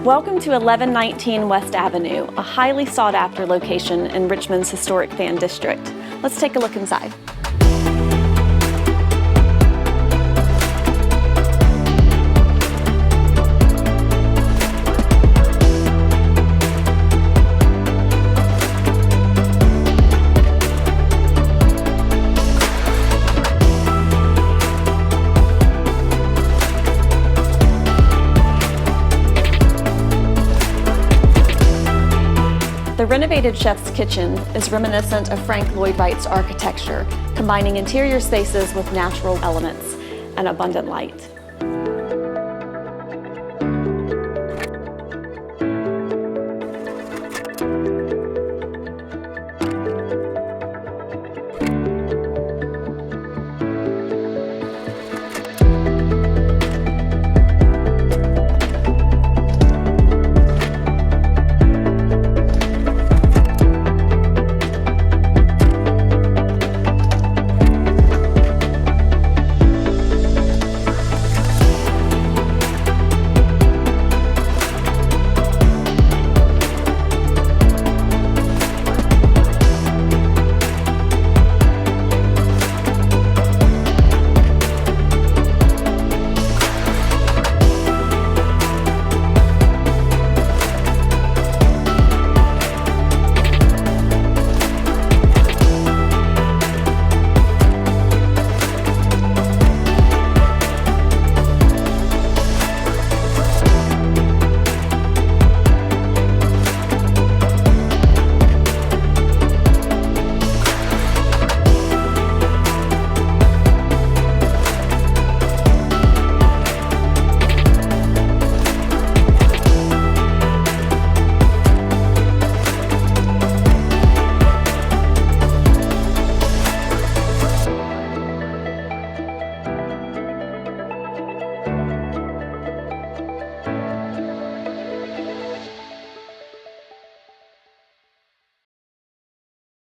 Welcome to 1119 West Avenue, a highly sought-after location in Richmond's historic fan district. Let's take a look inside. The renovated chef's kitchen is reminiscent of Frank Lloyd Wright's architecture, combining interior spaces with natural elements and abundant light.